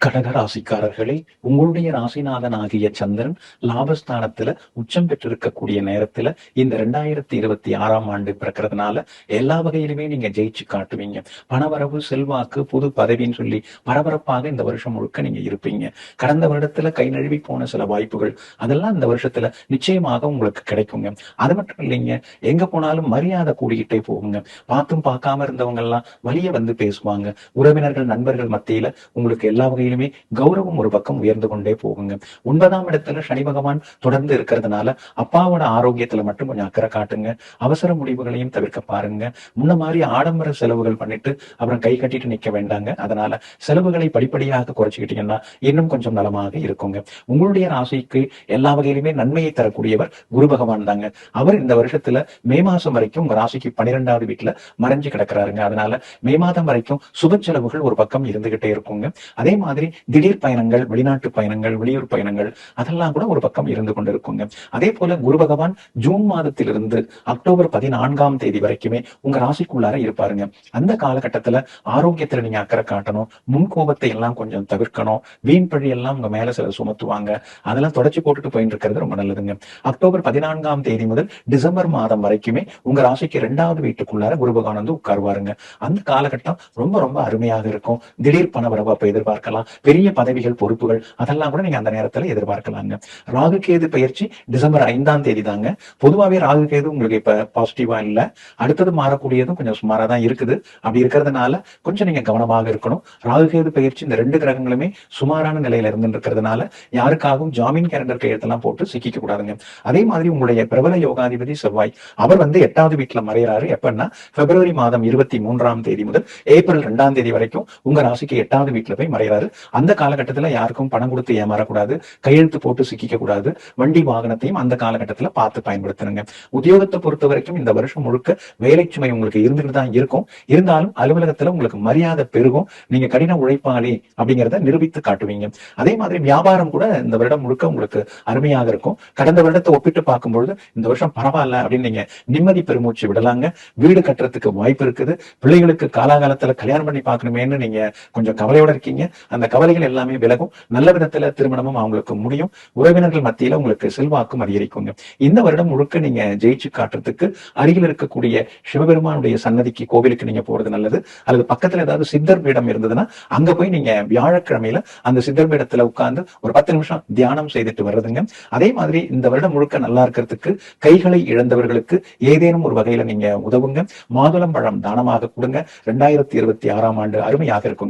கடக ராசிக்காரர்களே, உங்களுடைய ராசிநாதன் ஆகிய சந்திரன் லாபஸ்தானத்துல உச்சம் பெற்றிருக்கக்கூடிய நேரத்துல இந்த 2026ஆம் ஆண்டு பிறக்கிறதுனால எல்லா வகையிலுமே நீங்க ஜெயிச்சு காட்டுவீங்க. பணவரவு, செல்வாக்கு, புது பதவின்னு சொல்லி பரபரப்பாக இந்த வருஷம் முழுக்க நீங்க இருப்பீங்க. கடந்த வருடத்துல கை நழுவி போன சில வாய்ப்புகள் அதெல்லாம் இந்த வருஷத்துல நிச்சயமாக உங்களுக்கு கிடைக்குங்க. அது மட்டும் இல்லைங்க, எங்க போனாலும் மரியாதை கூடிக்கிட்டே போகுங்க. பார்த்தும் பார்க்காம இருந்தவங்க எல்லாம் வழிய வந்து பேசுவாங்க. உறவினர்கள், நண்பர்கள் மத்தியில உங்களுக்கு எல்லா வகையிலுமே கௌரவம் ஒரு பக்கம் உயர்ந்து கொண்டே போகுங்க. 9ஆம் இடத்துல சனி பகவான் தொடர்ந்து இருக்கிறதுனால அப்பாவோட ஆரோக்கியத்துல மட்டும் கொஞ்சம் அக்கறை காட்டுங்க. அவசர முடிவுகளையும் தவிர்க்க பாருங்க. முன்ன மாதிரி ஆடம்பர செலவுகள் பண்ணிட்டு அப்புறம் கை கட்டிட்டு நிக்க வேண்டாங்க. அதனால செலவுகளை படிப்படியாக குறைச்சிக்கிட்டீங்கன்னா இன்னும் கொஞ்சம் நலமாக இருக்குங்க. உங்களுடைய ராசிக்கு எல்லா வகையிலுமே நன்மையை தரக்கூடியவர் குரு பகவான் தாங்க. அவர் இந்த வருஷத்துல மே மாசம் வரைக்கும் உங்க ராசிக்கு 12வது வீட்டுல மறைஞ்சு கிடக்கிறாருங்க. அதனால மே மாதம் வரைக்கும் சுப செலவுகள் ஒரு பக்கம் இருந்துகிட்டே இருக்குங்க. அதே மாதிரி திடீர் பயணங்கள், வெளிநாட்டு பயணங்கள், வெளியூர் பயணங்கள் அதெல்லாம் கூட ஒரு பக்கம் இருந்து கொண்டு இருக்குங்க. அதே போல குரு பகவான் ஜூன் மாதத்திலிருந்து அக்டோபர் 14ஆம் தேதி வரைக்குமே உங்க ராசிக்குள்ளார இருப்பாருங்க. அந்த காலகட்டத்துல ஆரோக்கியத்துல நீங்க அக்கறை காட்டணும். முன்கோபத்தை எல்லாம் கொஞ்சம் தவிர்க்கணும். வீண் பழி எல்லாம் உங்க மேல சில சுமத்துவாங்க. அதெல்லாம் தொடச்சி போட்டுட்டு போயிட்டு இருக்கிறது ரொம்ப நல்லதுங்க. அக்டோபர் 14ஆம் தேதி முதல் டிசம்பர் மாதம் வரைக்குமே உங்க ராசிக்கு 2வது வீட்டுக்குள்ளார குரு பகவான் வந்து உட்காருவாருங்க. அந்த காலகட்டம் ரொம்ப ரொம்ப அருமையாக இருக்கும். திடீர் பண வரவு அப்ப எதிர்பார்க்கலாம். பெரிய பதவிகள், பொறுப்புகள் அதெல்லாம் கூட நீங்க அந்த நேரத்துல எதிர்பார்க்கலாங்க. ராகு கேது பயிற்சி டிசம்பர் 5ஆம் தேதி தாங்க. பொதுவாகவே ராகு கேது உங்களுக்கு இப்ப பாசிட்டிவா இல்ல. அடுத்தது மாறக்கூடியதும் கொஞ்சம் சுமாரா தான் இருக்குது. அப்படி இருக்கிறதுனால கொஞ்சம் நீங்க கவனமாக இருக்கணும். ராகு கேது பயிற்சி இந்த 2 கிரகங்களுமே சுமாரான நிலையில இருந்து இருக்கிறதுனால யாருக்காகவும் ஜாமீன் கேலண்டர் கையெழுத்தெல்லாம் போட்டு சிக்கிக்க கூடாதுங்க. அதே மாதிரி உங்களுடைய பிரபல யோகாதிபதி செவ்வாய் அவர் வந்து 8வது வீட்டுல மறையறாரு. எப்பன்னா பிப்ரவரி மாதம் 23ஆம் தேதி முதல் ஏப்ரல் 2ஆம் தேதி வரைக்கும் உங்க ராசிக்கு 8வது வீட்டுல போய் மறையறாரு. அந்த காலகட்டத்துல யாருக்கும் பணம் கொடுத்து ஏமாறக்கூடாது, கையெழுத்து போட்டு சிக்கிக்க கூடாது. வண்டி வாகனத்தையும் அந்த காலகட்டத்துல பார்த்து பயன்படுத்தணுங்க. உத்தியோகத்தை பொறுத்த வரைக்கும் இந்த வருஷம் முழுக்க வேலை சுமை உங்களுக்கு இருந்துட்டு தான் இருக்கும். இருந்தாலும் அலுவலகத்துல உங்களுக்கு மரியாதை பெருகும். நீங்க கடின உழைப்பாளி அப்படிங்கிறத நிரூபித்து காட்டுவீங்க. அதே மாதிரி வியாபாரம் கூட இந்த வருடம் முழுக்க உங்களுக்கு அருமையாக இருக்கும். கடந்த வருடத்தை ஒப்பிட்டு பார்க்கும்பொழுது இந்த வருஷம் பரவாயில்ல அப்படின்னு நீங்க நிம்மதி பெருமூச்சு விடலாங்க. வீடு கட்டுறதுக்கு வாய்ப்பு இருக்குது. பிள்ளைகளுக்கு காலாகாலத்துல கல்யாணம் பண்ணி பார்க்கணுமேன்னு நீங்க கொஞ்சம் கவலையோட இருக்கீங்க. அந்த கவலைகள் எல்லாமே விலகும். நல்ல விதத்துல திருமணமும் அவங்களுக்கு முடியும். உறவினர்கள் மத்தியில உங்களுக்கு செல்வாக்கும் அதிகரிக்குங்க. இந்த வருடம் முழுக்க நீங்க ஜெயிச்சு காட்டுறதுக்கு அருகில் இருக்கக்கூடிய சிவபெருமானுடைய சன்னதிக்கு, கோவிலுக்கு நீங்க போறது நல்லது. அல்லது பக்கத்துல ஏதாவது சித்தர் பீடம் இருந்ததுன்னா அங்க போய் நீங்க வியாழக்கிழமையில அந்த சித்தர் பீடத்துல உட்கார்ந்து ஒரு 10 நிமிஷம் தியானம் செய்துட்டு வர்றதுங்க. அதே மாதிரி இந்த வருடம் முழுக்க நல்லா இருக்கிறதுக்கு கைகளை இழந்தவர்களுக்கு ஏதேனும் ஒரு வகையில நீங்க உதவுங்க. மாதுளம்பழம் தானமாக கொடுங்க. 2026ஆம் ஆண்டு அருமையாக இருக்கும்.